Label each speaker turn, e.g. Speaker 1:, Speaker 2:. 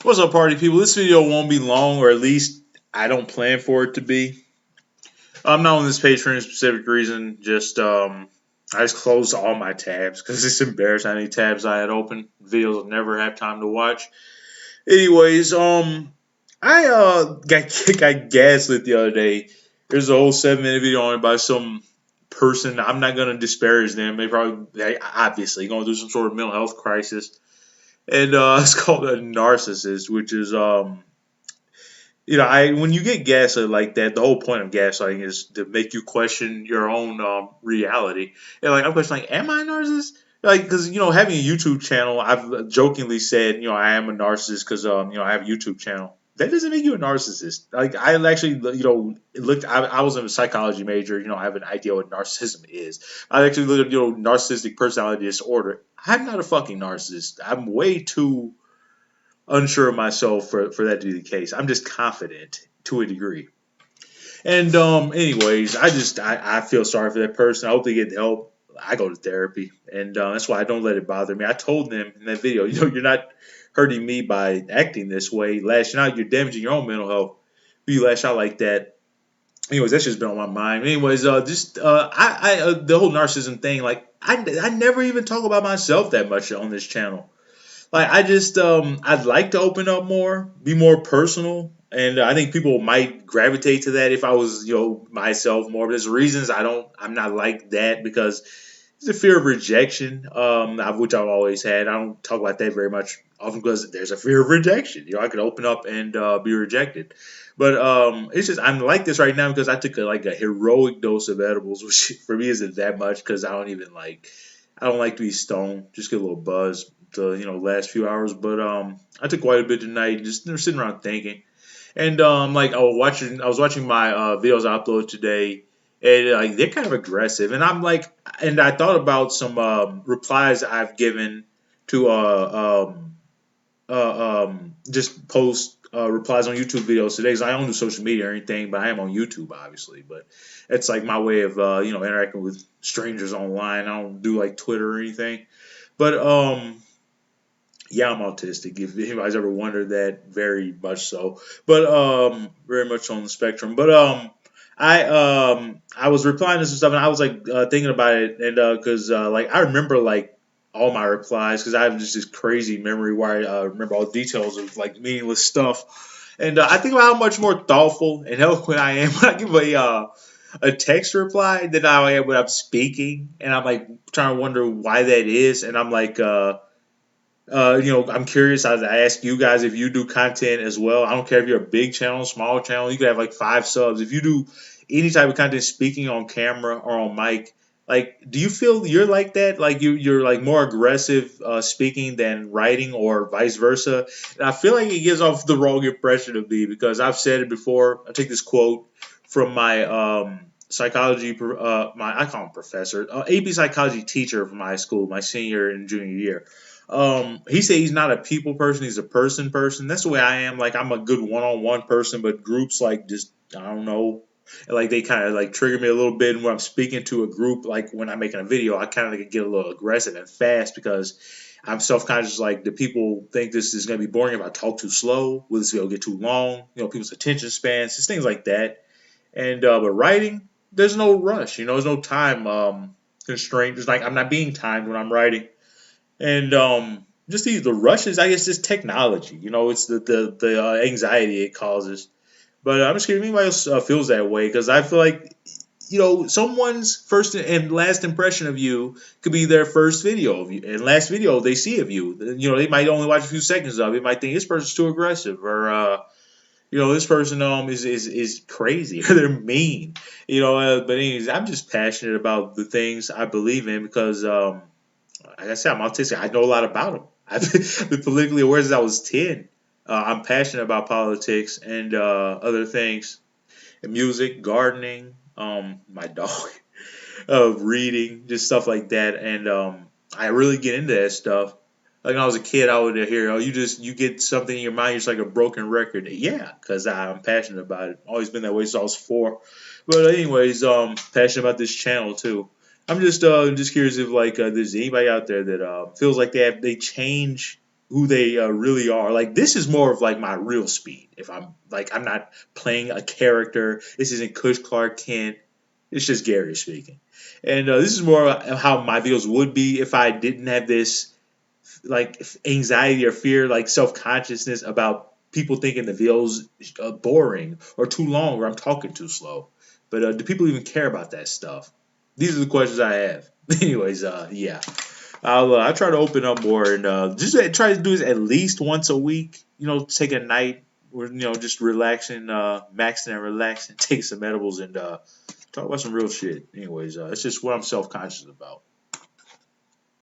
Speaker 1: What's up, party people? This video won't be long, or at least I don't plan for it to be. I'm not on this page for any specific reason. I just closed all my tabs because it's embarrassing how many tabs I had open. Videos I'll never have time to watch. Anyways, I got gaslit the other day. There's a whole 7 minute video on it by some person. I'm not gonna disparage them. They obviously going through some sort of mental health crisis, and it's called a narcissist, which is I when you get gaslit like that, the whole point of gaslighting is to make you question your own reality. And like I'm questioning, like, am I a narcissist? Like, because having a YouTube channel, I've jokingly said, I am a narcissist because I have a YouTube channel. That doesn't make you a narcissist. Like, I actually, looked. I was a psychology major. I have an idea what narcissism is. I actually looked at narcissistic personality disorder. I'm not a fucking narcissist. I'm way too unsure of myself for that to be the case. I'm just confident to a degree. And anyways, I feel sorry for that person. I hope they get help. I go to therapy, and that's why I don't let it bother me. I told them in that video, you're not hurting me by acting this way, lashing out. You're damaging your own mental health. If you lash out like that. Anyways, that's just been on my mind. Anyways, just the whole narcissism thing. Like I never even talk about myself that much on this channel. Like I'd like to open up more, be more personal, and I think people might gravitate to that if I was myself more. But there's reasons I'm not like that because it's a fear of rejection, which I've always had. I don't talk about that very much often because there's a fear of rejection. I could open up and be rejected. But it's just I'm like this right now because I took a heroic dose of edibles, which for me isn't that much because I don't like to be stoned. Just get a little buzz the last few hours. But I took quite a bit tonight. Just sitting around thinking, and like I was watching my videos I uploaded today, and like they're kind of aggressive. And and I thought about some replies I've given to just post replies on YouTube videos today. Cause I don't do social media or anything, but I am on YouTube, obviously. But it's like my way of interacting with strangers online. I don't do like Twitter or anything. But yeah, I'm autistic. If anybody's ever wondered that, very much so. But very much on the spectrum. But I was replying to some stuff, and I was like thinking about it, and because like I remember like all my replies because I have just this crazy memory where I remember all the details of like meaningless stuff, and I think about how much more thoughtful and eloquent I am when I give a text reply than I am when I'm speaking, and I'm like trying to wonder why that is, and I'm like. I'm curious. I ask you guys if you do content as well. I don't care if you're a big channel, small channel. You could have like 5 subs. If you do any type of content, speaking on camera or on mic, like, do you feel you're like that? Like you're like more aggressive speaking than writing, or vice versa? And I feel like it gives off the wrong impression of me because I've said it before. I take this quote from my psychology, my I call him professor, AP psychology teacher from high school, my senior and junior year. He said he's not a people person, he's a person. That's the way I am. Like I'm a good one-on-one person, but groups like just I don't know. Like they kind of like trigger me a little bit. And when I'm speaking to a group, like when I'm making a video, I kind of like get a little aggressive and fast because I'm self-conscious. Like, do people think this is going to be boring if I talk too slow? Will this video get too long? People's attention spans, just things like that. And but writing, there's no rush. There's no time constraint. It's like I'm not being timed when I'm writing. And just the rushes, I guess, just technology. It's the anxiety it causes. But I'm just kidding. Anybody else feels that way because I feel like someone's first and last impression of you could be their first video of you and last video they see of you. They might only watch a few seconds of it. Might think this person's too aggressive, or this person is crazy or they're mean. But anyways, I'm just passionate about the things I believe in because like I said, I'm autistic. I know a lot about them. I've been politically aware since I was 10. I'm passionate about politics and other things, and music, gardening, my dog, reading, just stuff like that. And I really get into that stuff. Like when I was a kid, I would hear, "Oh, you get something in your mind, it's like a broken record." Yeah, because I'm passionate about it. Always been that way since I was 4. But anyways, passionate about this channel too. I'm just curious if like there's anybody out there that feels like they change who they really are. Like this is more of like my real speed. If I'm like I'm not playing a character. This isn't Kush Clark Kent. It's just Gary speaking, and this is more of how my videos would be if I didn't have this like anxiety or fear, like self consciousness about people thinking the videos boring or too long or I'm talking too slow. But do people even care about that stuff? These are the questions I have. Anyways, yeah. I try to open up more and just try to do this at least once a week. You know, take a night where just relaxing, maxing and relaxing, take some edibles and talk about some real shit. Anyways, it's just what I'm self conscious about.